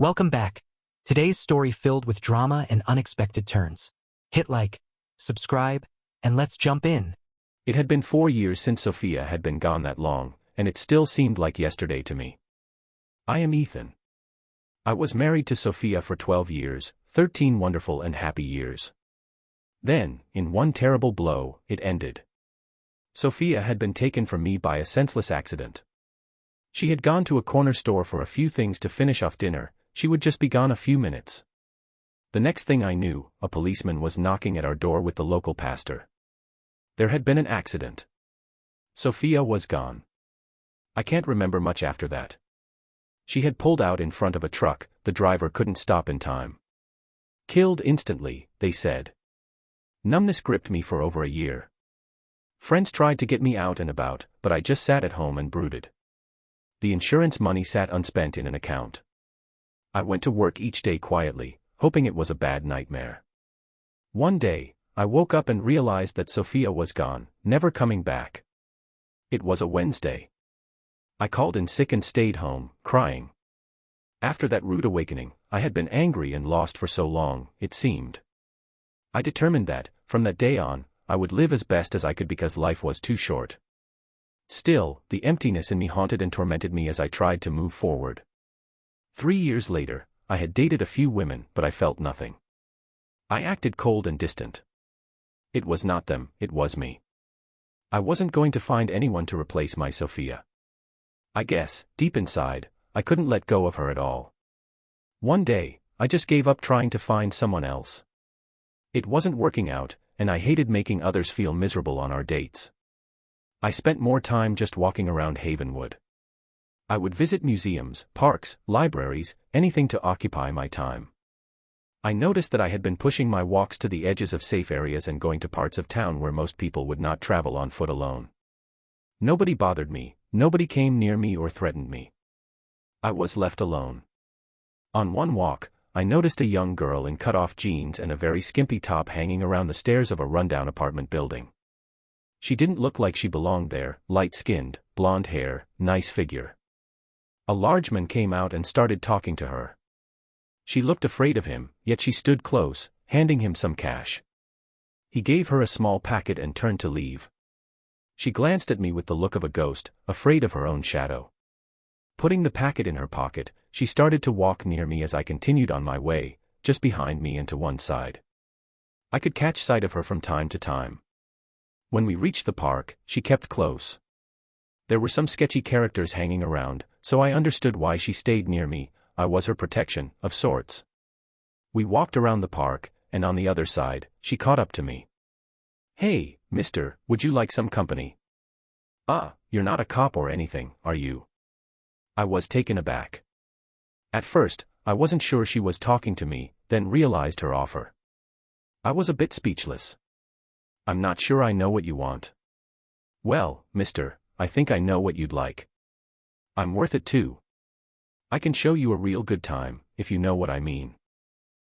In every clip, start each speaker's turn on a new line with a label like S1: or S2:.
S1: Welcome back. Today's story filled with drama and unexpected turns. Hit like, subscribe, and let's jump in.
S2: It had been 4 years since Sophia had been gone that long, and it still seemed like yesterday to me. I am Ethan. I was married to Sophia for 12 years, 13 wonderful and happy years. Then, in one terrible blow, it ended. Sophia had been taken from me by a senseless accident. She had gone to a corner store for a few things to finish off dinner. She would just be gone a few minutes. The next thing I knew, a policeman was knocking at our door with the local pastor. There had been an accident. Sophia was gone. I can't remember much after that. She had pulled out in front of a truck, the driver couldn't stop in time. Killed instantly, they said. Numbness gripped me for over a year. Friends tried to get me out and about, but I just sat at home and brooded. The insurance money sat unspent in an account. I went to work each day quietly, hoping it was a bad nightmare. One day, I woke up and realized that Sophia was gone, never coming back. It was a Wednesday. I called in sick and stayed home, crying. After that rude awakening, I had been angry and lost for so long, it seemed. I determined that, from that day on, I would live as best as I could because life was too short. Still, the emptiness in me haunted and tormented me as I tried to move forward. 3 years later, I had dated a few women, but I felt nothing. I acted cold and distant. It was not them, it was me. I wasn't going to find anyone to replace my Sophia. I guess, deep inside, I couldn't let go of her at all. One day, I just gave up trying to find someone else. It wasn't working out, and I hated making others feel miserable on our dates. I spent more time just walking around Havenwood. I would visit museums, parks, libraries, anything to occupy my time. I noticed that I had been pushing my walks to the edges of safe areas and going to parts of town where most people would not travel on foot alone. Nobody bothered me, nobody came near me or threatened me. I was left alone. On one walk, I noticed a young girl in cut-off jeans and a very skimpy top hanging around the stairs of a rundown apartment building. She didn't look like she belonged there, light-skinned, blonde hair, nice figure. A large man came out and started talking to her. She looked afraid of him, yet she stood close, handing him some cash. He gave her a small packet and turned to leave. She glanced at me with the look of a ghost, afraid of her own shadow. Putting the packet in her pocket, she started to walk near me as I continued on my way, just behind me and to one side. I could catch sight of her from time to time. When we reached the park, she kept close. There were some sketchy characters hanging around, so I understood why she stayed near me. I was her protection, of sorts. We walked around the park, and on the other side, she caught up to me. "Hey, mister, would you like some company?" "Ah, you're not a cop or anything, are you?" I was taken aback. At first, I wasn't sure she was talking to me, then realized her offer. I was a bit speechless. "I'm not sure I know what you want." "Well, mister, I think I know what you'd like. I'm worth it too. I can show you a real good time, if you know what I mean.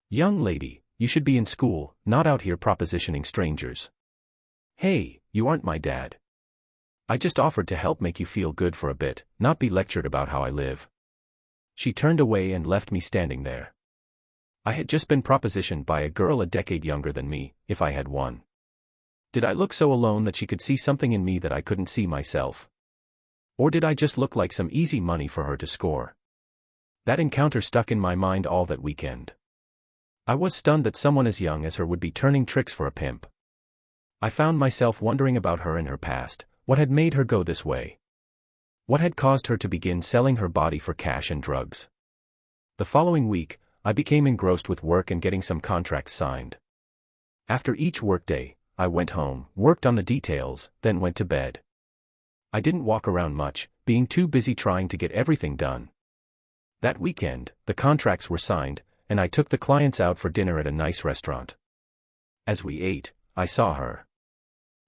S2: Young lady, you should be in school, not out here propositioning strangers. Hey, you aren't my dad. I just offered to help make you feel good for a bit, not be lectured about how I live." She turned away and left me standing there. I had just been propositioned by a girl a decade younger than me, if I had one. Did I look so alone that she could see something in me that I couldn't see myself? Or did I just look like some easy money for her to score? That encounter stuck in my mind all that weekend. I was stunned that someone as young as her would be turning tricks for a pimp. I found myself wondering about her and her past, what had made her go this way? What had caused her to begin selling her body for cash and drugs? The following week, I became engrossed with work and getting some contracts signed. After each workday, I went home, worked on the details, then went to bed. I didn't walk around much, being too busy trying to get everything done. That weekend, the contracts were signed, and I took the clients out for dinner at a nice restaurant. As we ate, I saw her.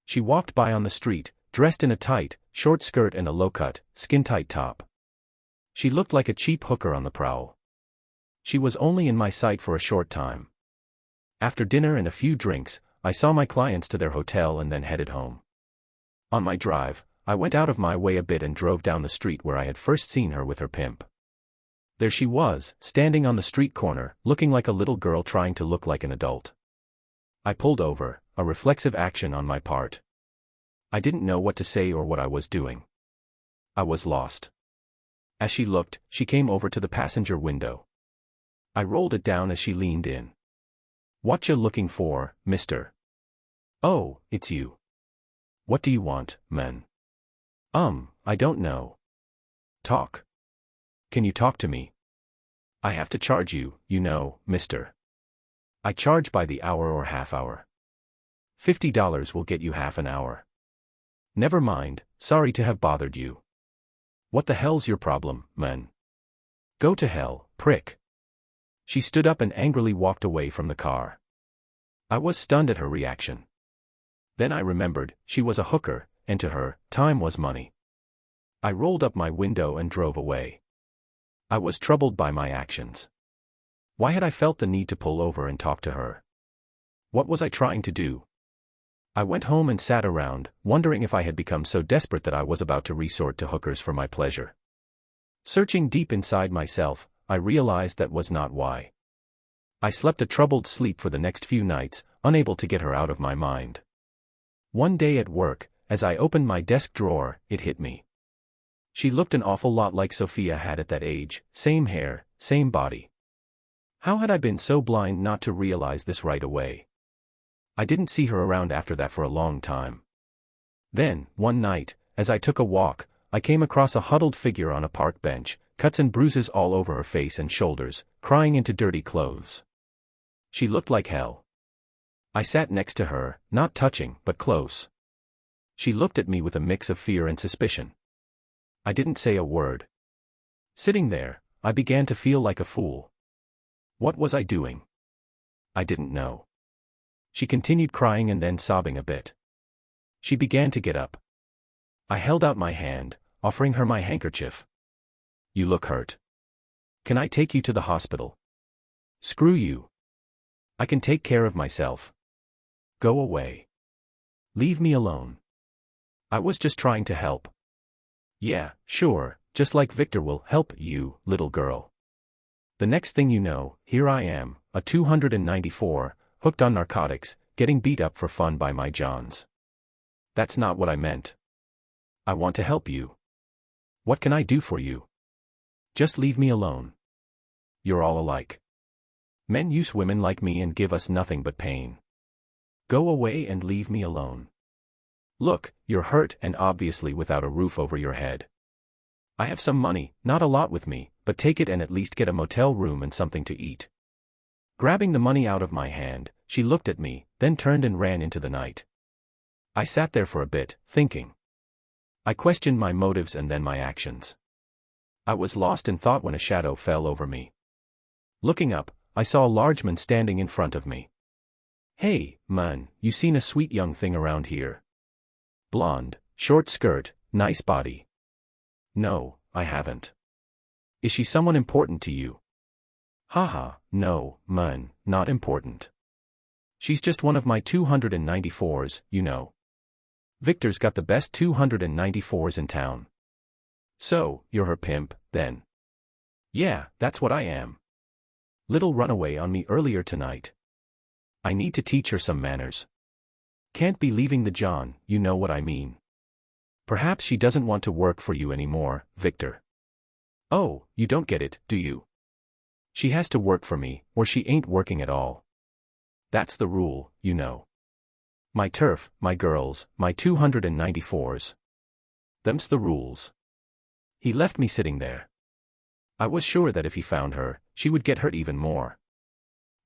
S2: She walked by on the street, dressed in a tight, short skirt and a low-cut, skin-tight top. She looked like a cheap hooker on the prowl. She was only in my sight for a short time. After dinner and a few drinks, I saw my clients to their hotel and then headed home. On my drive, I went out of my way a bit and drove down the street where I had first seen her with her pimp. There she was, standing on the street corner, looking like a little girl trying to look like an adult. I pulled over, a reflexive action on my part. I didn't know what to say or what I was doing. I was lost. As she looked, she came over to the passenger window. I rolled it down as she leaned in. "What you looking for, mister?" "Oh, it's you. What do you want, man?" I don't know." "Talk. Can you talk to me? I have to charge you, you know, mister. I charge by the hour or half hour. $50 will get you half an hour." "Never mind, sorry to have bothered you." "What the hell's your problem, man?" "Go to hell, prick." She stood up and angrily walked away from the car. I was stunned at her reaction. Then I remembered, she was a hooker, and to her, time was money. I rolled up my window and drove away. I was troubled by my actions. Why had I felt the need to pull over and talk to her? What was I trying to do? I went home and sat around, wondering if I had become so desperate that I was about to resort to hookers for my pleasure. Searching deep inside myself, I realized that was not why. I slept a troubled sleep for the next few nights, unable to get her out of my mind. One day at work, as I opened my desk drawer, it hit me. She looked an awful lot like Sophia had at that age, same hair, same body. How had I been so blind not to realize this right away? I didn't see her around after that for a long time. Then, one night, as I took a walk, I came across a huddled figure on a park bench, cuts and bruises all over her face and shoulders, crying into dirty clothes. She looked like hell. I sat next to her, not touching, but close. She looked at me with a mix of fear and suspicion. I didn't say a word. Sitting there, I began to feel like a fool. What was I doing? I didn't know. She continued crying and then sobbing a bit. She began to get up. I held out my hand, offering her my handkerchief. "You look hurt. Can I take you to the hospital?" "Screw you. I can take care of myself. Go away. Leave me alone. I was just trying to help." "Yeah, sure, just like Victor will help you, little girl." The next thing you know, here I am, a 294, hooked on narcotics, getting beat up for fun by my Johns. That's not what I meant. I want to help you. What can I do for you? Just leave me alone. You're all alike. Men use women like me and give us nothing but pain. Go away and leave me alone. Look, you're hurt and obviously without a roof over your head. I have some money, not a lot with me, but take it and at least get a motel room and something to eat. Grabbing the money out of my hand, she looked at me, then turned and ran into the night. I sat there for a bit, thinking. I questioned my motives and then my actions. I was lost in thought when a shadow fell over me. Looking up, I saw a large man standing in front of me. "Hey, man, you seen a sweet young thing around here? Blonde, short skirt, nice body." "No, I haven't." "Is she someone important to you?" "Haha, no, man, not important. She's just one of my 294s, you know. Victor's got the best 294s in town." "So, you're her pimp, then?" "Yeah, that's what I am. Little runaway on me earlier tonight. I need to teach her some manners. Can't be leaving the John, you know what I mean. Perhaps she doesn't want to work for you anymore, Victor." "Oh, you don't get it, do you? She has to work for me, or she ain't working at all. That's the rule, you know. My turf, my girls, my 294s. Them's the rules." He left me sitting there. I was sure that if he found her, she would get hurt even more.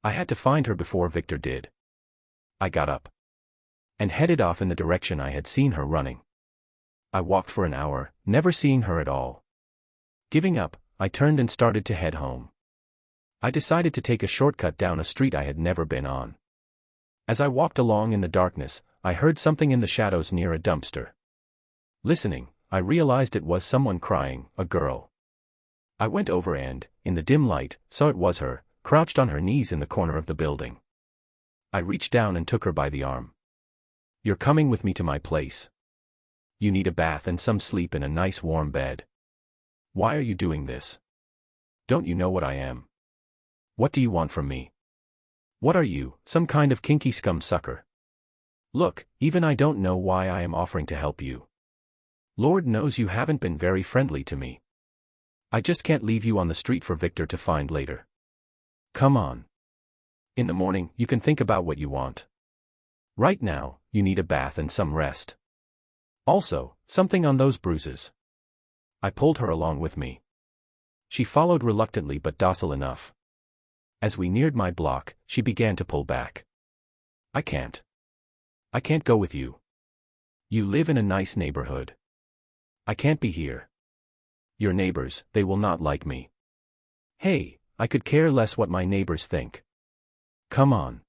S2: I had to find her before Victor did. I got up and headed off in the direction I had seen her running. I walked for an hour, never seeing her at all. Giving up, I turned and started to head home. I decided to take a shortcut down a street I had never been on. As I walked along in the darkness, I heard something in the shadows near a dumpster. Listening, I realized it was someone crying, a girl. I went over and, in the dim light, saw it was her, crouched on her knees in the corner of the building. I reached down and took her by the arm. "You're coming with me to my place. You need a bath and some sleep in a nice warm bed. Why are you doing this? Don't you know what I am? What do you want from me? What are you, some kind of kinky scum sucker? Look, even I don't know why I am offering to help you. Lord knows you haven't been very friendly to me. I just can't leave you on the street for Victor to find later. Come on. In the morning, you can think about what you want. Right now, you need a bath and some rest. Also, something on those bruises. I pulled her along with me. She followed reluctantly but docile enough. As we neared my block, she began to pull back. I can't go with you. You live in a nice neighborhood. I can't be here. Your neighbors, they will not like me. Hey, I could care less what my neighbors think. Come on.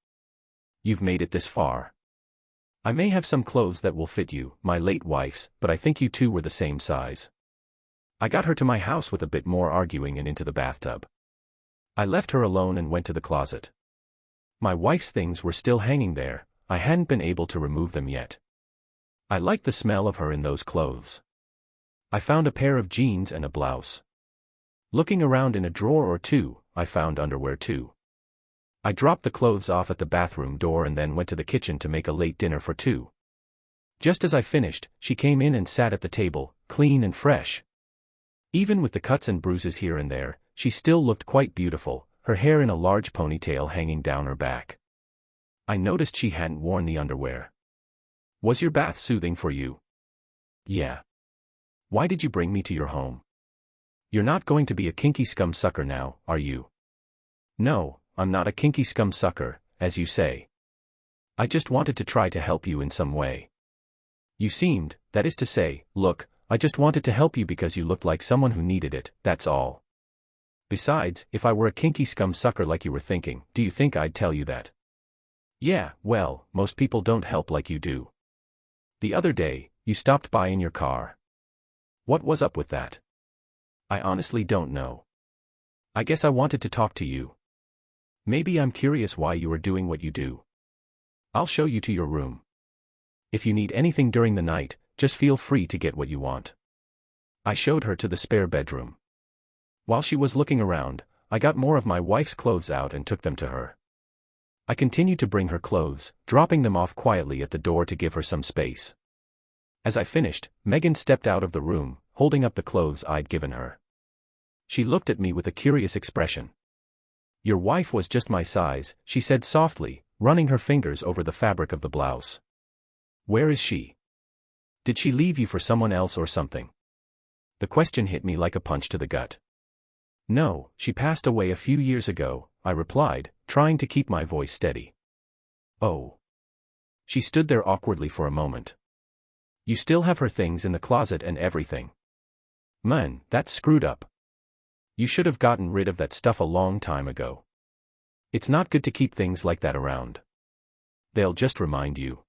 S2: You've made it this far. I may have some clothes that will fit you, my late wife's, but I think you two were the same size. I got her to my house with a bit more arguing and into the bathtub. I left her alone and went to the closet. My wife's things were still hanging there, I hadn't been able to remove them yet. I liked the smell of her in those clothes. I found a pair of jeans and a blouse. Looking around in a drawer or two, I found underwear too. I dropped the clothes off at the bathroom door and then went to the kitchen to make a late dinner for two. Just as I finished, she came in and sat at the table, clean and fresh. Even with the cuts and bruises here and there, she still looked quite beautiful, her hair in a large ponytail hanging down her back. I noticed she hadn't worn the underwear. Was your bath soothing for you? Yeah. Why did you bring me to your home? You're not going to be a kinky scum sucker now, are you? No, I'm not a kinky scum sucker, as you say. I just wanted to try to help you in some way. You seemed, that is to say, look, I just wanted to help you because you looked like someone who needed it, that's all. Besides, if I were a kinky scum sucker like you were thinking, do you think I'd tell you that? Yeah, well, most people don't help like you do. The other day, you stopped by in your car. What was up with that? I honestly don't know. I guess I wanted to talk to you. Maybe I'm curious why you are doing what you do. I'll show you to your room. If you need anything during the night, just feel free to get what you want. I showed her to the spare bedroom. While she was looking around, I got more of my wife's clothes out and took them to her. I continued to bring her clothes, dropping them off quietly at the door to give her some space. As I finished, Megan stepped out of the room, holding up the clothes I'd given her. She looked at me with a curious expression. Your wife was just my size, she said softly, running her fingers over the fabric of the blouse. Where is she? Did she leave you for someone else or something? The question hit me like a punch to the gut. No, she passed away a few years ago, I replied, trying to keep my voice steady. Oh. She stood there awkwardly for a moment. You still have her things in the closet and everything. Man, that's screwed up. You should have gotten rid of that stuff a long time ago. It's not good to keep things like that around. They'll just remind you.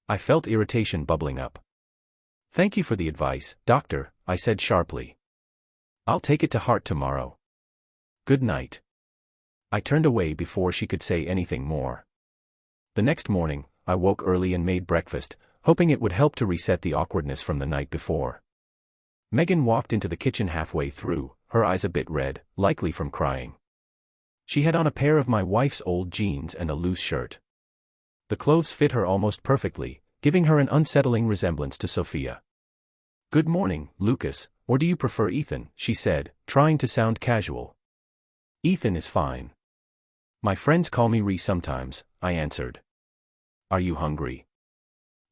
S2: I felt irritation bubbling up. Thank you for the advice, doctor, I said sharply. I'll take it to heart tomorrow. Good night. I turned away before she could say anything more. The next morning, I woke early and made breakfast, hoping it would help to reset the awkwardness from the night before. Megan walked into the kitchen halfway through, her eyes a bit red, likely from crying. She had on a pair of my wife's old jeans and a loose shirt. The clothes fit her almost perfectly, giving her an unsettling resemblance to Sophia. Good morning, Lucas, or do you prefer Ethan, she said, trying to sound casual. Ethan is fine. My friends call me Ree sometimes, I answered. Are you hungry?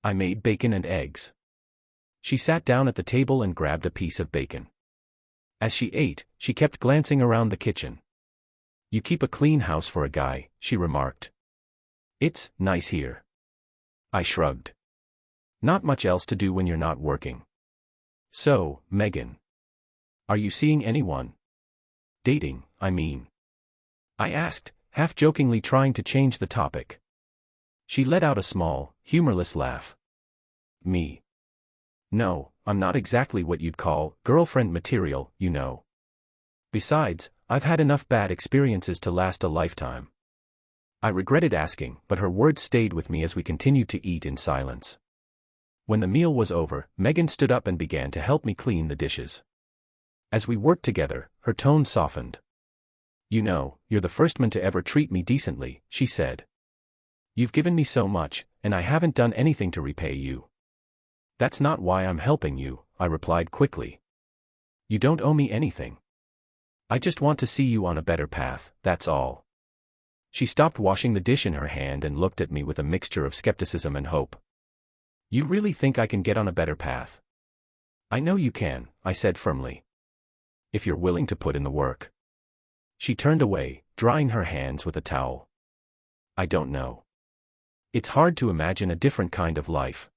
S2: I made bacon and eggs. She sat down at the table and grabbed a piece of bacon. As she ate, she kept glancing around the kitchen. You keep a clean house for a guy, she remarked. It's nice here. I shrugged. Not much else to do when you're not working. So, Megan. Are you seeing anyone? Dating, I mean. I asked, half-jokingly trying to change the topic. She let out a small, humorless laugh. Me? No, I'm not exactly what you'd call girlfriend material, you know. Besides, I've had enough bad experiences to last a lifetime. I regretted asking, but her words stayed with me as we continued to eat in silence. When the meal was over, Megan stood up and began to help me clean the dishes. As we worked together, her tone softened. "You know, you're the first man to ever treat me decently," she said. "You've given me so much, and I haven't done anything to repay you." "That's not why I'm helping you," I replied quickly. "You don't owe me anything. I just want to see you on a better path, that's all." She stopped washing the dish in her hand and looked at me with a mixture of skepticism and hope. "You really think I can get on a better path?" "I know you can," I said firmly. "If you're willing to put in the work." She turned away, drying her hands with a towel. "I don't know. It's hard to imagine a different kind of life."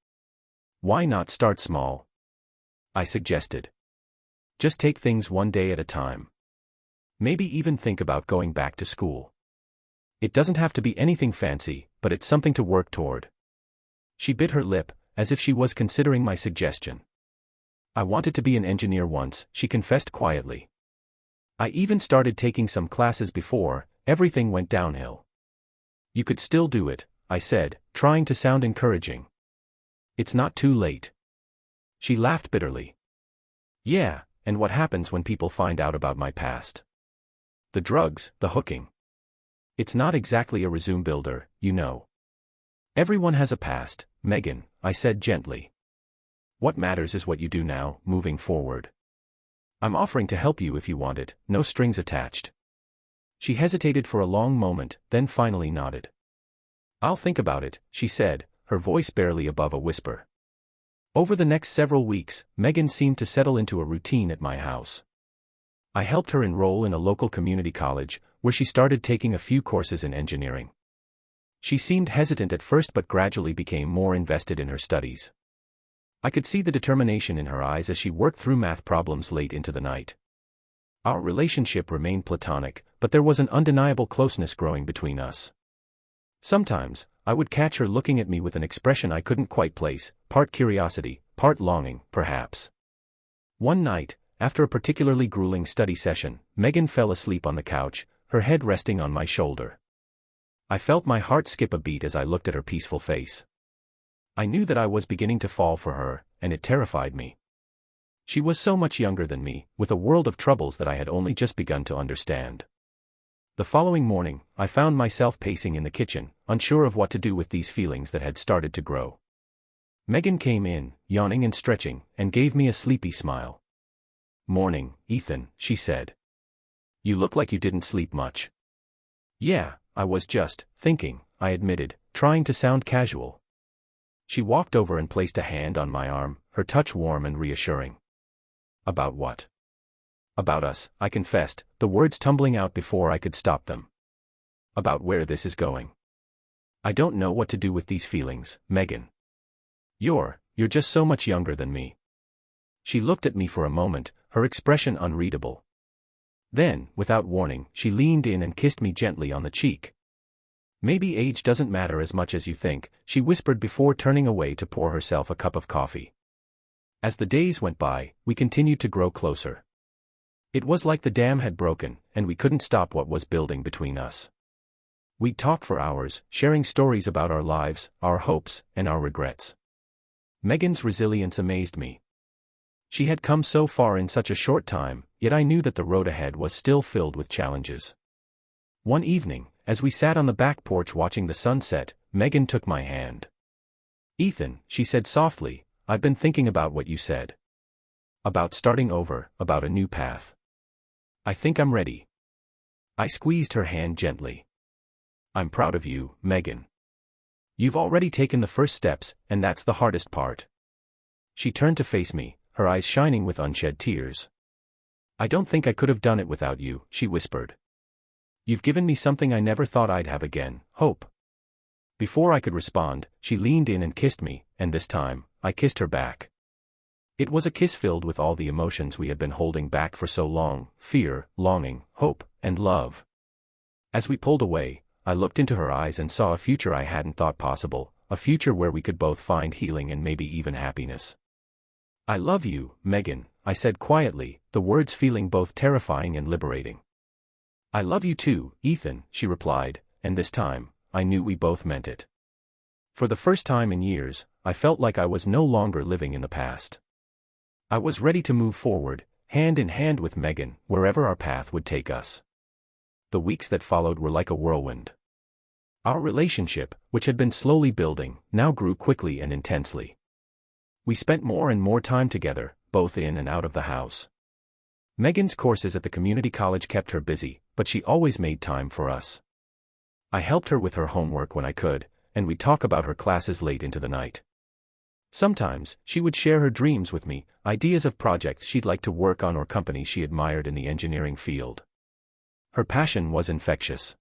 S2: "Why not start small?" I suggested. "Just take things one day at a time. Maybe even think about going back to school. It doesn't have to be anything fancy, but it's something to work toward." She bit her lip, as if she was considering my suggestion. "I wanted to be an engineer once," she confessed quietly. "I even started taking some classes before everything went downhill." "You could still do it," I said, trying to sound encouraging. "It's not too late." She laughed bitterly. "Yeah, and what happens when people find out about my past? The drugs, the hooking. It's not exactly a resume builder, you know." "Everyone has a past, Megan," I said gently. "What matters is what you do now, moving forward. I'm offering to help you if you want it, no strings attached." She hesitated for a long moment, then finally nodded. "I'll think about it," she said, her voice barely above a whisper. Over the next several weeks, Megan seemed to settle into a routine at my house. I helped her enroll in a local community college, where she started taking a few courses in engineering. She seemed hesitant at first but gradually became more invested in her studies. I could see the determination in her eyes as she worked through math problems late into the night. Our relationship remained platonic, but there was an undeniable closeness growing between us. Sometimes, I would catch her looking at me with an expression I couldn't quite place, part curiosity, part longing, perhaps. One night, after a particularly grueling study session, Megan fell asleep on the couch, her head resting on my shoulder. I felt my heart skip a beat as I looked at her peaceful face. I knew that I was beginning to fall for her, and it terrified me. She was so much younger than me, with a world of troubles that I had only just begun to understand. The following morning, I found myself pacing in the kitchen, unsure of what to do with these feelings that had started to grow. Megan came in, yawning and stretching, and gave me a sleepy smile. "Morning, Ethan," she said. "You look like you didn't sleep much." "Yeah, I was just thinking," I admitted, trying to sound casual. She walked over and placed a hand on my arm, her touch warm and reassuring. "About what?" "About us," I confessed, the words tumbling out before I could stop them. "About where this is going. I don't know what to do with these feelings, Megan. You're just so much younger than me." She looked at me for a moment, her expression unreadable. Then, without warning, she leaned in and kissed me gently on the cheek. "Maybe age doesn't matter as much as you think," she whispered before turning away to pour herself a cup of coffee. As the days went by, we continued to grow closer. It was like the dam had broken, and we couldn't stop what was building between us. We'd talk for hours, sharing stories about our lives, our hopes, and our regrets. Megan's resilience amazed me. She had come so far in such a short time, yet I knew that the road ahead was still filled with challenges. One evening, as we sat on the back porch watching the sunset, Megan took my hand. "Ethan," she said softly, "I've been thinking about what you said. About starting over, about a new path. I think I'm ready." I squeezed her hand gently. "I'm proud of you, Megan. You've already taken the first steps, and that's the hardest part." She turned to face me, her eyes shining with unshed tears. "I don't think I could have done it without you," she whispered. "You've given me something I never thought I'd have again, hope." Before I could respond, she leaned in and kissed me, and this time, I kissed her back. It was a kiss filled with all the emotions we had been holding back for so long: fear, longing, hope, and love. As we pulled away, I looked into her eyes and saw a future I hadn't thought possible, a future where we could both find healing and maybe even happiness. "I love you, Megan," I said quietly, the words feeling both terrifying and liberating. "I love you too, Ethan," she replied, and this time, I knew we both meant it. For the first time in years, I felt like I was no longer living in the past. I was ready to move forward, hand in hand with Megan, wherever our path would take us. The weeks that followed were like a whirlwind. Our relationship, which had been slowly building, now grew quickly and intensely. We spent more and more time together, both in and out of the house. Megan's courses at the community college kept her busy, but she always made time for us. I helped her with her homework when I could, and we'd talk about her classes late into the night. Sometimes, she would share her dreams with me, ideas of projects she'd like to work on or companies she admired in the engineering field. Her passion was infectious.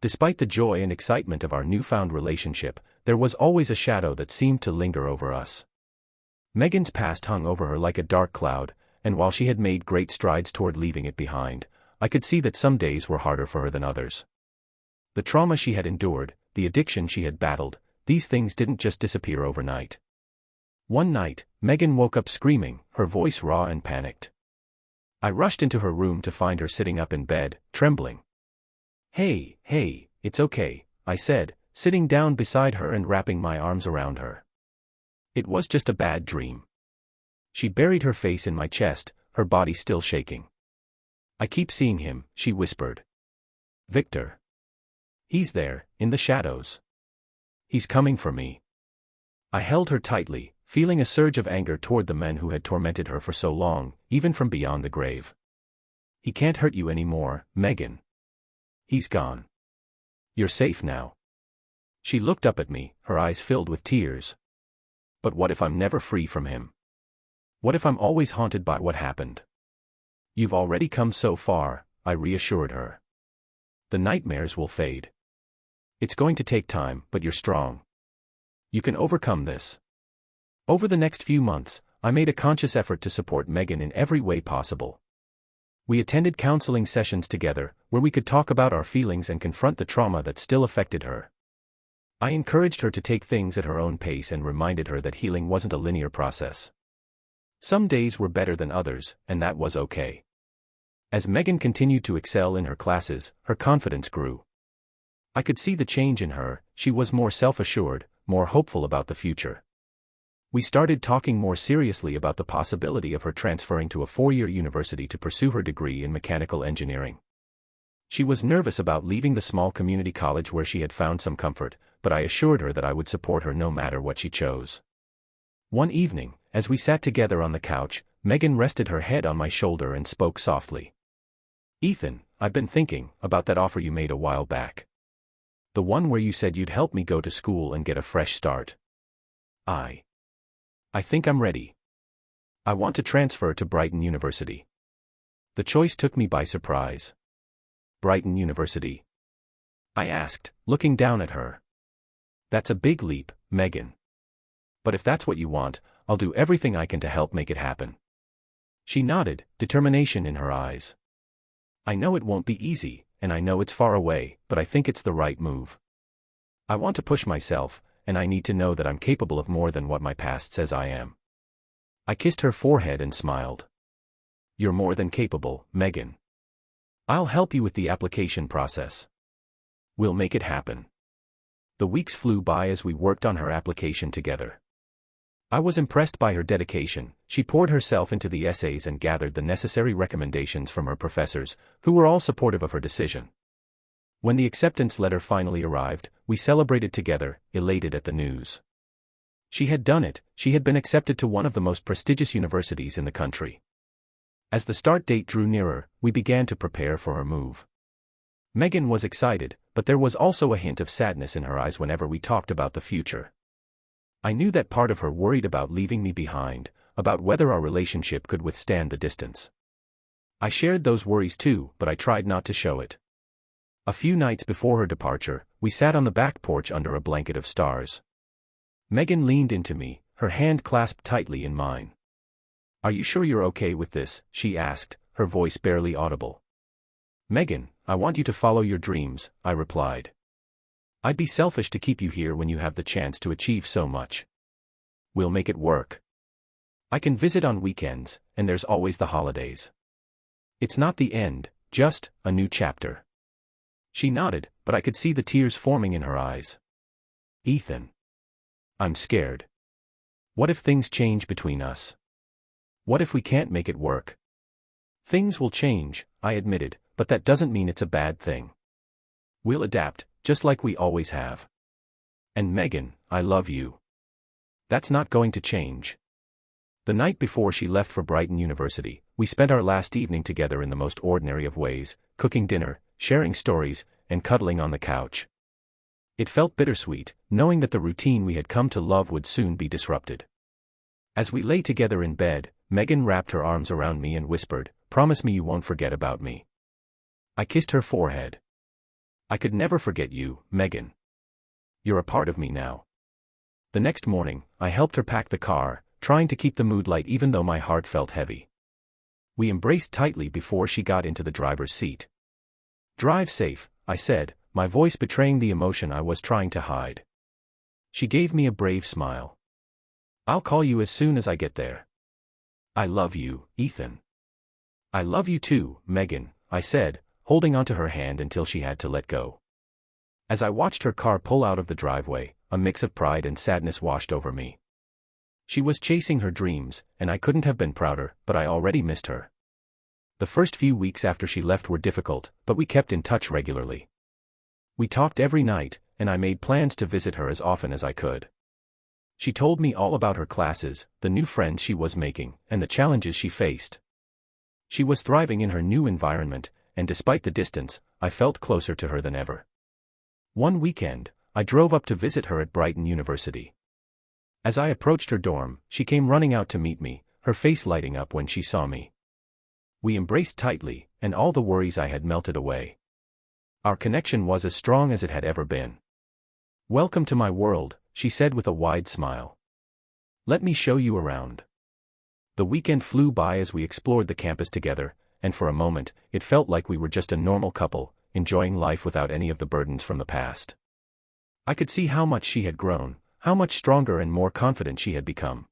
S2: Despite the joy and excitement of our newfound relationship, there was always a shadow that seemed to linger over us. Megan's past hung over her like a dark cloud, and while she had made great strides toward leaving it behind, I could see that some days were harder for her than others. The trauma she had endured, the addiction she had battled, these things didn't just disappear overnight. One night, Megan woke up screaming, her voice raw and panicked. I rushed into her room to find her sitting up in bed, trembling. Hey, it's okay," I said, sitting down beside her and wrapping my arms around her. "It was just a bad dream." She buried her face in my chest, her body still shaking. "I keep seeing him," she whispered. "Victor. He's there, in the shadows. He's coming for me." I held her tightly, feeling a surge of anger toward the men who had tormented her for so long, even from beyond the grave. "He can't hurt you anymore, Megan. He's gone. You're safe now." She looked up at me, her eyes filled with tears. "But what if I'm never free from him? What if I'm always haunted by what happened?" "You've already come so far," I reassured her. "The nightmares will fade. It's going to take time, but you're strong. You can overcome this." Over the next few months, I made a conscious effort to support Megan in every way possible. We attended counseling sessions together, where we could talk about our feelings and confront the trauma that still affected her. I encouraged her to take things at her own pace and reminded her that healing wasn't a linear process. Some days were better than others, and that was okay. As Megan continued to excel in her classes, her confidence grew. I could see the change in her. She was more self-assured, more hopeful about the future. We started talking more seriously about the possibility of her transferring to a 4-year university to pursue her degree in mechanical engineering. She was nervous about leaving the small community college where she had found some comfort, but I assured her that I would support her no matter what she chose. One evening, as we sat together on the couch, Megan rested her head on my shoulder and spoke softly. "Ethan, I've been thinking about that offer you made a while back. The one where you said you'd help me go to school and get a fresh start. I think I'm ready. I want to transfer to Brighton University." The choice took me by surprise. "Brighton University?" I asked, looking down at her. "That's a big leap, Megan. But if that's what you want, I'll do everything I can to help make it happen." She nodded, determination in her eyes. "I know it won't be easy, and I know it's far away, but I think it's the right move. I want to push myself, and I need to know that I'm capable of more than what my past says I am." I kissed her forehead and smiled. "You're more than capable, Megan. I'll help you with the application process. We'll make it happen." The weeks flew by as we worked on her application together. I was impressed by her dedication. She poured herself into the essays and gathered the necessary recommendations from her professors, who were all supportive of her decision. When the acceptance letter finally arrived, we celebrated together, elated at the news. She had done it. She had been accepted to one of the most prestigious universities in the country. As the start date drew nearer, we began to prepare for her move. Megan was excited, but there was also a hint of sadness in her eyes whenever we talked about the future. I knew that part of her worried about leaving me behind, about whether our relationship could withstand the distance. I shared those worries too, but I tried not to show it. A few nights before her departure, we sat on the back porch under a blanket of stars. Megan leaned into me, her hand clasped tightly in mine. "Are you sure you're okay with this?" she asked, her voice barely audible. "Megan, I want you to follow your dreams," I replied. "I'd be selfish to keep you here when you have the chance to achieve so much. We'll make it work. I can visit on weekends, and there's always the holidays. It's not the end, just a new chapter." She nodded, but I could see the tears forming in her eyes. "Ethan. I'm scared. What if things change between us? What if we can't make it work?" Things will change, I admitted, but that doesn't mean it's a bad thing. We'll adapt, just like we always have. And Megan, I love you. That's not going to change. The night before she left for Brighton University, we spent our last evening together in the most ordinary of ways, cooking dinner, sharing stories, and cuddling on the couch. It felt bittersweet, knowing that the routine we had come to love would soon be disrupted. As we lay together in bed, Megan wrapped her arms around me and whispered, "Promise me you won't forget about me." I kissed her forehead. "I could never forget you, Megan. You're a part of me now." The next morning, I helped her pack the car, trying to keep the mood light even though my heart felt heavy. We embraced tightly before she got into the driver's seat. "Drive safe," I said, my voice betraying the emotion I was trying to hide. She gave me a brave smile. "I'll call you as soon as I get there." "I love you, Ethan." "I love you too, Megan," I said, holding onto her hand until she had to let go. As I watched her car pull out of the driveway, a mix of pride and sadness washed over me. She was chasing her dreams, and I couldn't have been prouder, but I already missed her. The first few weeks after she left were difficult, but we kept in touch regularly. We talked every night, and I made plans to visit her as often as I could. She told me all about her classes, the new friends she was making, and the challenges she faced. She was thriving in her new environment, and despite the distance, I felt closer to her than ever. One weekend, I drove up to visit her at Brighton University. As I approached her dorm, she came running out to meet me, her face lighting up when she saw me. We embraced tightly, and all the worries I had melted away. Our connection was as strong as it had ever been. "Welcome to my world," she said with a wide smile. "Let me show you around." The weekend flew by as we explored the campus together, and for a moment, it felt like we were just a normal couple, enjoying life without any of the burdens from the past. I could see how much she had grown, how much stronger and more confident she had become.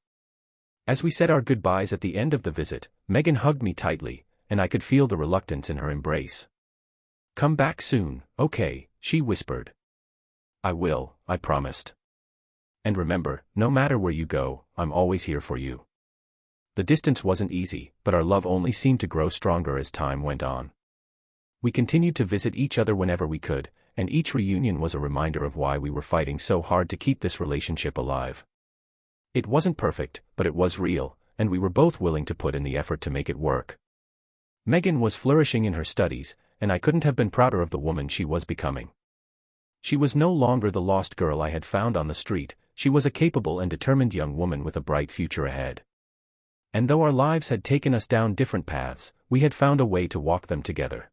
S2: As we said our goodbyes at the end of the visit, Megan hugged me tightly, and I could feel the reluctance in her embrace. "Come back soon, okay," she whispered. "I will," I promised. "And remember, no matter where you go, I'm always here for you." The distance wasn't easy, but our love only seemed to grow stronger as time went on. We continued to visit each other whenever we could, and each reunion was a reminder of why we were fighting so hard to keep this relationship alive. It wasn't perfect, but it was real, and we were both willing to put in the effort to make it work. Megan was flourishing in her studies, and I couldn't have been prouder of the woman she was becoming. She was no longer the lost girl I had found on the street, she was a capable and determined young woman with a bright future ahead. And though our lives had taken us down different paths, we had found a way to walk them together.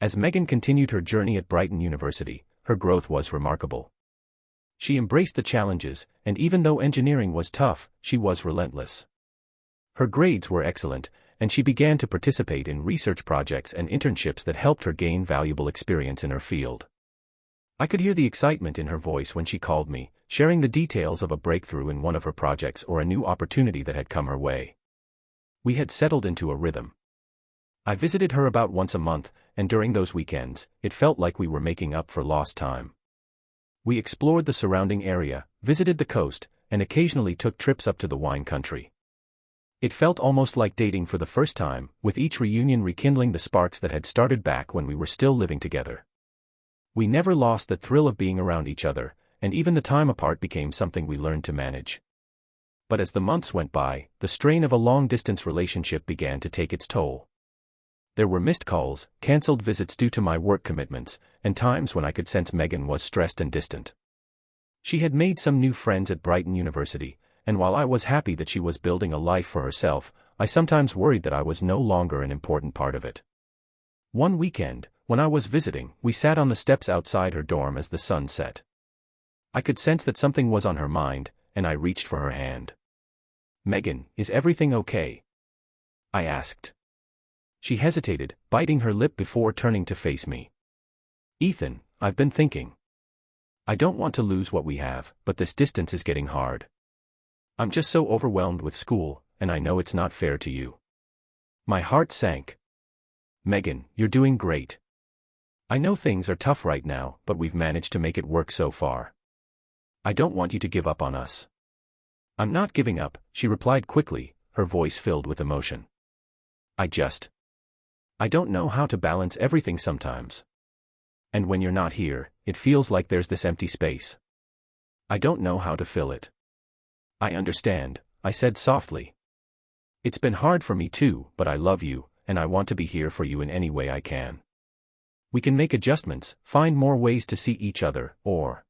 S2: As Megan continued her journey at Brighton University, her growth was remarkable. She embraced the challenges, and even though engineering was tough, she was relentless. Her grades were excellent, and she began to participate in research projects and internships that helped her gain valuable experience in her field. I could hear the excitement in her voice when she called me, sharing the details of a breakthrough in one of her projects or a new opportunity that had come her way. We had settled into a rhythm. I visited her about once a month, and during those weekends, it felt like we were making up for lost time. We explored the surrounding area, visited the coast, and occasionally took trips up to the wine country. It felt almost like dating for the first time, with each reunion rekindling the sparks that had started back when we were still living together. We never lost the thrill of being around each other, and even the time apart became something we learned to manage. But as the months went by, the strain of a long-distance relationship began to take its toll. There were missed calls, cancelled visits due to my work commitments, and times when I could sense Megan was stressed and distant. She had made some new friends at Brighton University, and while I was happy that she was building a life for herself, I sometimes worried that I was no longer an important part of it. One weekend, when I was visiting, we sat on the steps outside her dorm as the sun set. I could sense that something was on her mind, and I reached for her hand. "Megan, is everything okay?" I asked. She hesitated, biting her lip before turning to face me. "Ethan, I've been thinking. I don't want to lose what we have, but this distance is getting hard. I'm just so overwhelmed with school, and I know it's not fair to you." My heart sank. "Megan, you're doing great. I know things are tough right now, but we've managed to make it work so far. I don't want you to give up on us." "I'm not giving up," she replied quickly, her voice filled with emotion. I just I don't know how to balance everything sometimes. And when you're not here, it feels like there's this empty space. I don't know how to fill it. I understand, I said softly. It's been hard for me too, but I love you, and I want to be here for you in any way I can. We can make adjustments, find more ways to see each other, or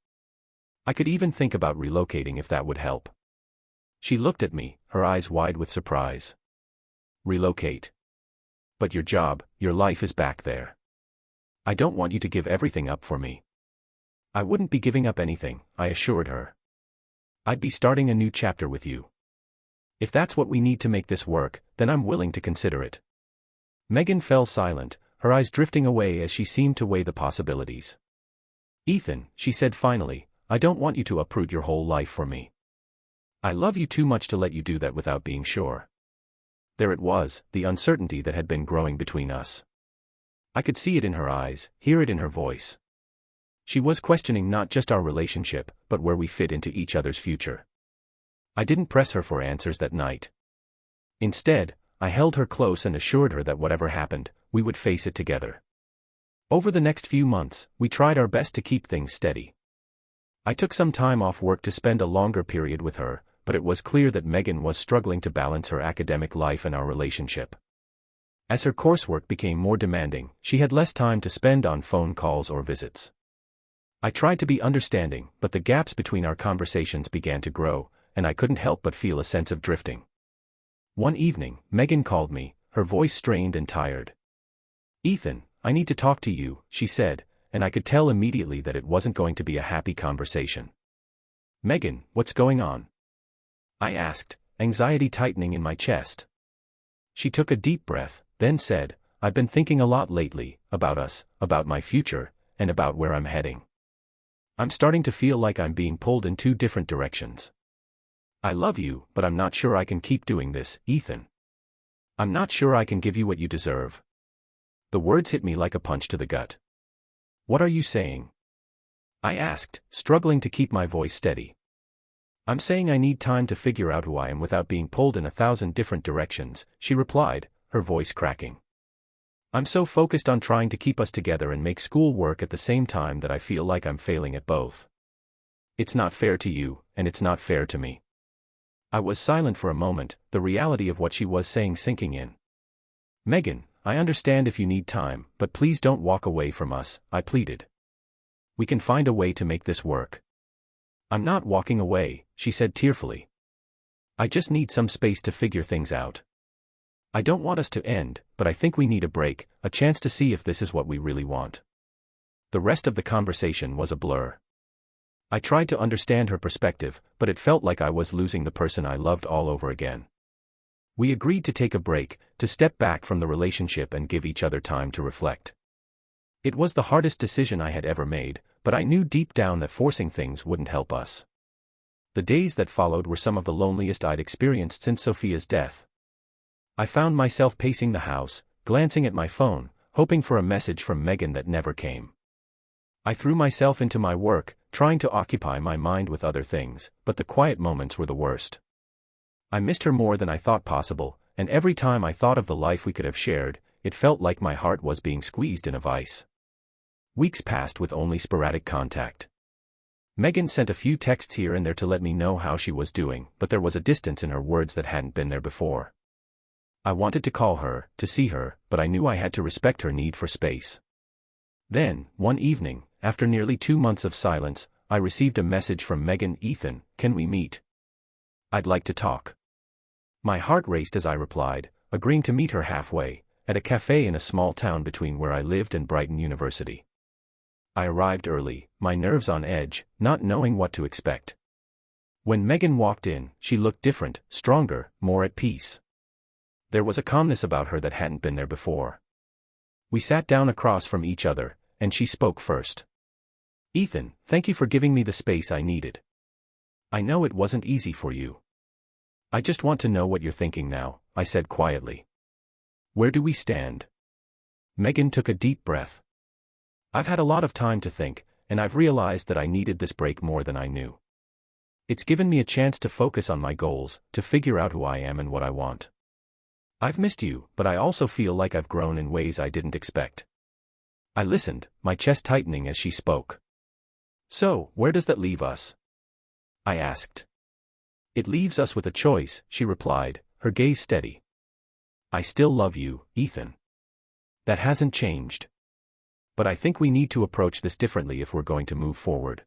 S2: I could even think about relocating if that would help. She looked at me, her eyes wide with surprise. Relocate. But your job, your life is back there. I don't want you to give everything up for me. I wouldn't be giving up anything, I assured her. I'd be starting a new chapter with you. If that's what we need to make this work, then I'm willing to consider it. Megan fell silent, her eyes drifting away as she seemed to weigh the possibilities. Ethan, she said finally, I don't want you to uproot your whole life for me. I love you too much to let you do that without being sure. There it was, the uncertainty that had been growing between us. I could see it in her eyes, hear it in her voice. She was questioning not just our relationship, but where we fit into each other's future. I didn't press her for answers that night. Instead, I held her close and assured her that whatever happened, we would face it together. Over the next few months, we tried our best to keep things steady. I took some time off work to spend a longer period with her, but it was clear that Megan was struggling to balance her academic life and our relationship. As her coursework became more demanding, she had less time to spend on phone calls or visits. I tried to be understanding, but the gaps between our conversations began to grow, and I couldn't help but feel a sense of drifting. One evening, Megan called me, her voice strained and tired. Ethan, I need to talk to you, she said, and I could tell immediately that it wasn't going to be a happy conversation. Megan, what's going on? I asked, anxiety tightening in my chest. She took a deep breath, then said, I've been thinking a lot lately, about us, about my future, and about where I'm heading. I'm starting to feel like I'm being pulled in two different directions. I love you, but I'm not sure I can keep doing this, Ethan. I'm not sure I can give you what you deserve. The words hit me like a punch to the gut. What are you saying? I asked, struggling to keep my voice steady. I'm saying I need time to figure out who I am without being pulled in 1,000 different directions, she replied, her voice cracking. I'm so focused on trying to keep us together and make school work at the same time that I feel like I'm failing at both. It's not fair to you, and it's not fair to me. I was silent for a moment, the reality of what she was saying sinking in. Megan, I understand if you need time, but please don't walk away from us, I pleaded. We can find a way to make this work. I'm not walking away, she said tearfully. I just need some space to figure things out. I don't want us to end, but I think we need a break, a chance to see if this is what we really want. The rest of the conversation was a blur. I tried to understand her perspective, but it felt like I was losing the person I loved all over again. We agreed to take a break, to step back from the relationship and give each other time to reflect. It was the hardest decision I had ever made, but I knew deep down that forcing things wouldn't help us. The days that followed were some of the loneliest I'd experienced since Sophia's death. I found myself pacing the house, glancing at my phone, hoping for a message from Megan that never came. I threw myself into my work, trying to occupy my mind with other things, but the quiet moments were the worst. I missed her more than I thought possible, and every time I thought of the life we could have shared, it felt like my heart was being squeezed in a vice. Weeks passed with only sporadic contact. Megan sent a few texts here and there to let me know how she was doing, but there was a distance in her words that hadn't been there before. I wanted to call her, to see her, but I knew I had to respect her need for space. Then, one evening, after nearly 2 months of silence, I received a message from Megan. Ethan, can we meet? I'd like to talk. My heart raced as I replied, agreeing to meet her halfway, at a cafe in a small town between where I lived and Brighton University. I arrived early, my nerves on edge, not knowing what to expect. When Megan walked in, she looked different, stronger, more at peace. There was a calmness about her that hadn't been there before. We sat down across from each other, and she spoke first. Ethan, thank you for giving me the space I needed. I know it wasn't easy for you. I just want to know what you're thinking now, I said quietly. Where do we stand? Megan took a deep breath. I've had a lot of time to think, and I've realized that I needed this break more than I knew. It's given me a chance to focus on my goals, to figure out who I am and what I want. I've missed you, but I also feel like I've grown in ways I didn't expect. I listened, my chest tightening as she spoke. So, where does that leave us? I asked. It leaves us with a choice, she replied, her gaze steady. I still love you, Ethan. That hasn't changed. But I think we need to approach this differently if we're going to move forward.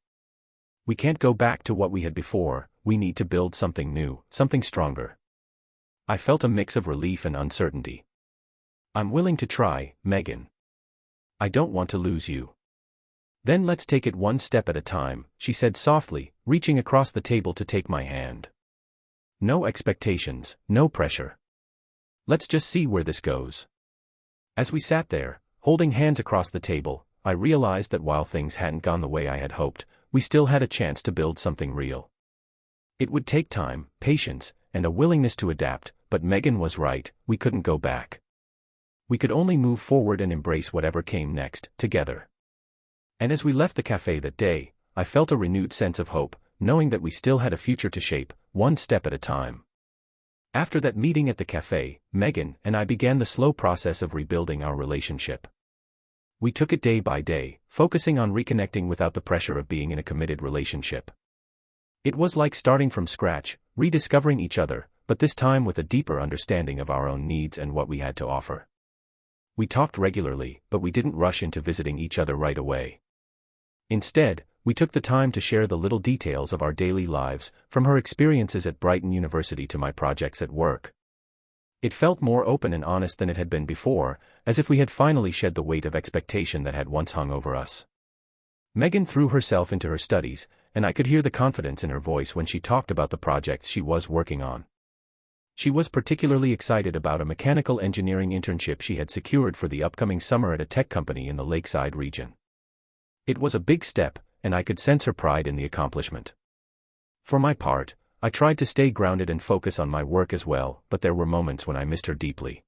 S2: We can't go back to what we had before, we need to build something new, something stronger. I felt a mix of relief and uncertainty. I'm willing to try, Megan. I don't want to lose you. Then let's take it one step at a time, she said softly, reaching across the table to take my hand. No expectations, no pressure. Let's just see where this goes. As we sat there, holding hands across the table, I realized that while things hadn't gone the way I had hoped, we still had a chance to build something real. It would take time, patience, and a willingness to adapt, but Megan was right, we couldn't go back. We could only move forward and embrace whatever came next, together. And as we left the cafe that day, I felt a renewed sense of hope, knowing that we still had a future to shape, one step at a time. After that meeting at the cafe, Megan and I began the slow process of rebuilding our relationship. We took it day by day, focusing on reconnecting without the pressure of being in a committed relationship. It was like starting from scratch, rediscovering each other, but this time with a deeper understanding of our own needs and what we had to offer. We talked regularly, but we didn't rush into visiting each other right away. Instead, we took the time to share the little details of our daily lives, from her experiences at Brighton University to my projects at work. It felt more open and honest than it had been before, as if we had finally shed the weight of expectation that had once hung over us. Megan threw herself into her studies, and I could hear the confidence in her voice when she talked about the projects she was working on. She was particularly excited about a mechanical engineering internship she had secured for the upcoming summer at a tech company in the Lakeside region. It was a big step, and I could sense her pride in the accomplishment. For my part, I tried to stay grounded and focus on my work as well, but there were moments when I missed her deeply.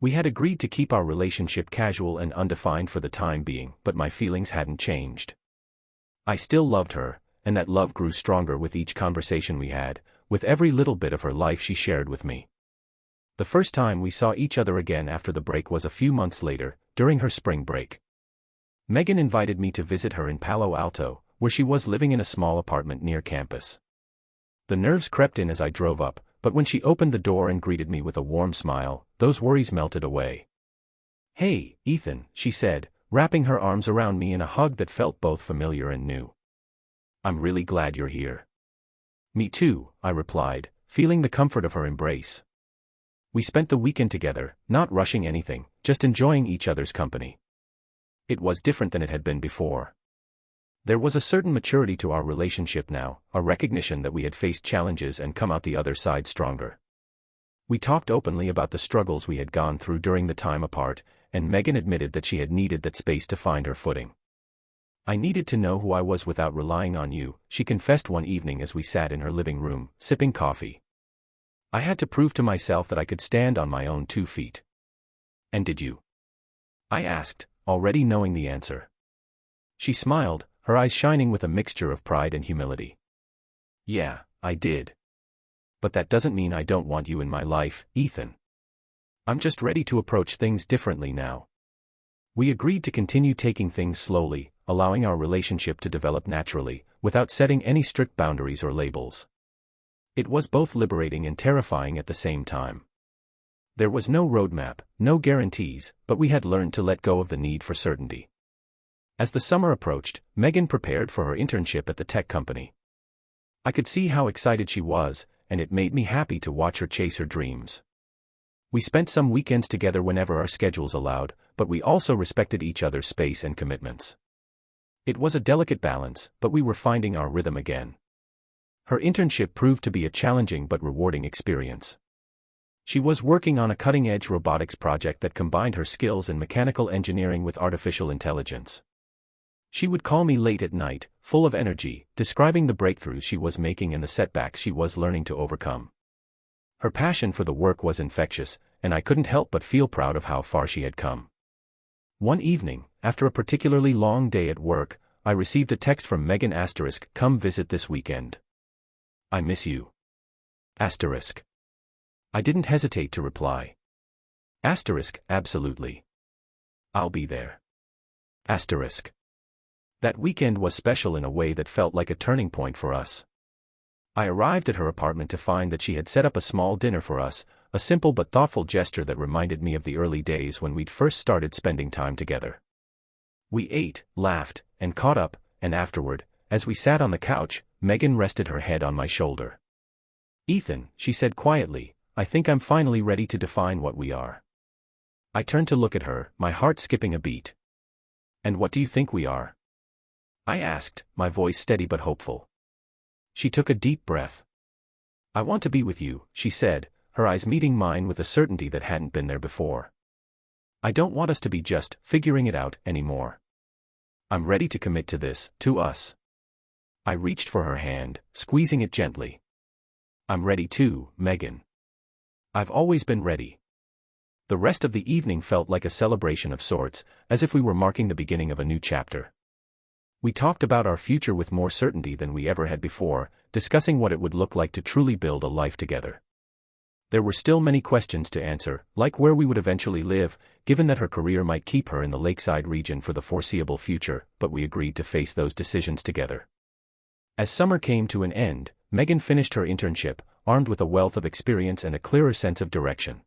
S2: We had agreed to keep our relationship casual and undefined for the time being, but my feelings hadn't changed. I still loved her, and that love grew stronger with each conversation we had, with every little bit of her life she shared with me. The first time we saw each other again after the break was a few months later, during her spring break. Megan invited me to visit her in Palo Alto, where she was living in a small apartment near campus. The nerves crept in as I drove up, but when she opened the door and greeted me with a warm smile, those worries melted away. "Hey, Ethan," she said, wrapping her arms around me in a hug that felt both familiar and new. "I'm really glad you're here." "Me too," I replied, feeling the comfort of her embrace. We spent the weekend together, not rushing anything, just enjoying each other's company. It was different than it had been before. There was a certain maturity to our relationship now, a recognition that we had faced challenges and come out the other side stronger. We talked openly about the struggles we had gone through during the time apart, and Megan admitted that she had needed that space to find her footing. "I needed to know who I was without relying on you," she confessed one evening as we sat in her living room, sipping coffee. "I had to prove to myself that I could stand on my own 2 feet." "And did you?" I asked, already knowing the answer. She smiled, her eyes shining with a mixture of pride and humility. "Yeah, I did. But that doesn't mean I don't want you in my life, Ethan. I'm just ready to approach things differently now." We agreed to continue taking things slowly, allowing our relationship to develop naturally, without setting any strict boundaries or labels. It was both liberating and terrifying at the same time. There was no roadmap, no guarantees, but we had learned to let go of the need for certainty. As the summer approached, Megan prepared for her internship at the tech company. I could see how excited she was, and it made me happy to watch her chase her dreams. We spent some weekends together whenever our schedules allowed, but we also respected each other's space and commitments. It was a delicate balance, but we were finding our rhythm again. Her internship proved to be a challenging but rewarding experience. She was working on a cutting-edge robotics project that combined her skills in mechanical engineering with artificial intelligence. She would call me late at night, full of energy, describing the breakthroughs she was making and the setbacks she was learning to overcome. Her passion for the work was infectious, and I couldn't help but feel proud of how far she had come. One evening, after a particularly long day at work, I received a text from Megan *, "Come visit this weekend. I miss you." *. I didn't hesitate to reply. Absolutely. I'll be there. That weekend was special in a way that felt like a turning point for us. I arrived at her apartment to find that she had set up a small dinner for us, a simple but thoughtful gesture that reminded me of the early days when we'd first started spending time together. We ate, laughed, and caught up, and afterward, as we sat on the couch, Megan rested her head on my shoulder. "Ethan," she said quietly, "I think I'm finally ready to define what we are." I turned to look at her, my heart skipping a beat. "And what do you think we are?" I asked, my voice steady but hopeful. She took a deep breath. "I want to be with you," she said, her eyes meeting mine with a certainty that hadn't been there before. "I don't want us to be just figuring it out anymore. I'm ready to commit to this, to us." I reached for her hand, squeezing it gently. "I'm ready too, Megan. I've always been ready." The rest of the evening felt like a celebration of sorts, as if we were marking the beginning of a new chapter. We talked about our future with more certainty than we ever had before, discussing what it would look like to truly build a life together. There were still many questions to answer, like where we would eventually live, given that her career might keep her in the lakeside region for the foreseeable future, but we agreed to face those decisions together. As summer came to an end, Megan finished her internship, armed with a wealth of experience and a clearer sense of direction.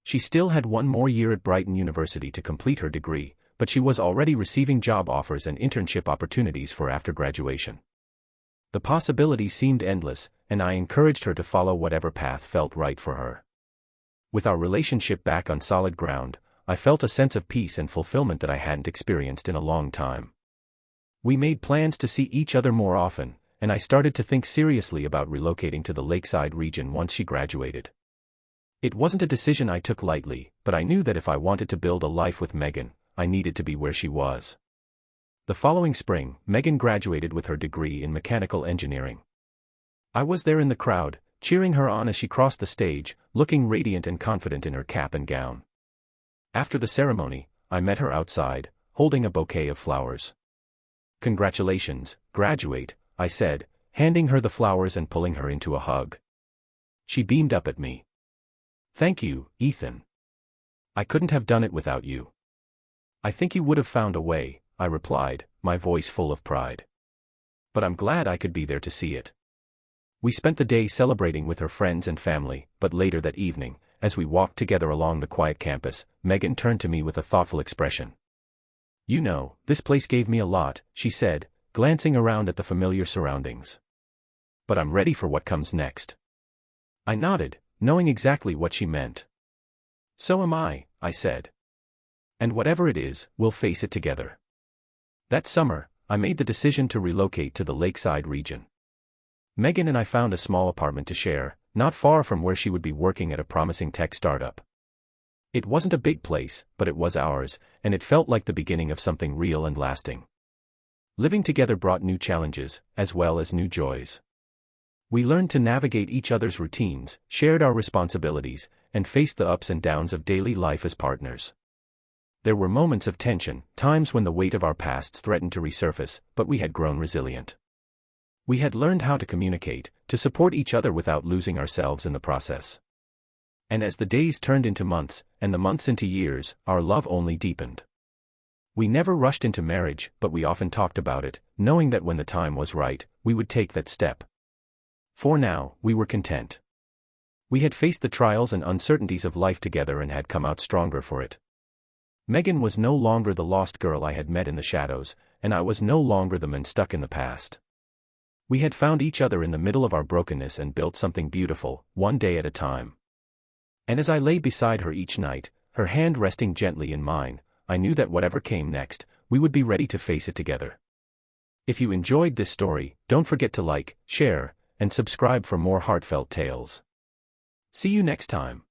S2: She still had one more year at Brighton University to complete her degree, but she was already receiving job offers and internship opportunities for after graduation. The possibilities seemed endless, and I encouraged her to follow whatever path felt right for her. With our relationship back on solid ground, I felt a sense of peace and fulfillment that I hadn't experienced in a long time. We made plans to see each other more often, and I started to think seriously about relocating to the lakeside region once she graduated. It wasn't a decision I took lightly, but I knew that if I wanted to build a life with Megan, I needed to be where she was. The following spring, Megan graduated with her degree in mechanical engineering. I was there in the crowd, cheering her on as she crossed the stage, looking radiant and confident in her cap and gown. After the ceremony, I met her outside, holding a bouquet of flowers. "Congratulations, graduate," I said, handing her the flowers and pulling her into a hug. She beamed up at me. "Thank you, Ethan. I couldn't have done it without you." "I think you would have found a way," I replied, my voice full of pride. "But I'm glad I could be there to see it." We spent the day celebrating with her friends and family, but later that evening, as we walked together along the quiet campus, Megan turned to me with a thoughtful expression. "You know, this place gave me a lot," she said, glancing around at the familiar surroundings. "But I'm ready for what comes next." I nodded, knowing exactly what she meant. "So am I," I said. "And whatever it is, we'll face it together." That summer, I made the decision to relocate to the lakeside region. Megan and I found a small apartment to share, not far from where she would be working at a promising tech startup. It wasn't a big place, but it was ours, and it felt like the beginning of something real and lasting. Living together brought new challenges, as well as new joys. We learned to navigate each other's routines, shared our responsibilities, and faced the ups and downs of daily life as partners. There were moments of tension, times when the weight of our pasts threatened to resurface, but we had grown resilient. We had learned how to communicate, to support each other without losing ourselves in the process. And as the days turned into months, and the months into years, our love only deepened. We never rushed into marriage, but we often talked about it, knowing that when the time was right, we would take that step. For now, we were content. We had faced the trials and uncertainties of life together and had come out stronger for it. Megan was no longer the lost girl I had met in the shadows, and I was no longer the man stuck in the past. We had found each other in the middle of our brokenness and built something beautiful, one day at a time. And as I lay beside her each night, her hand resting gently in mine, I knew that whatever came next, we would be ready to face it together. If you enjoyed this story, don't forget to like, share, and subscribe for more heartfelt tales. See you next time.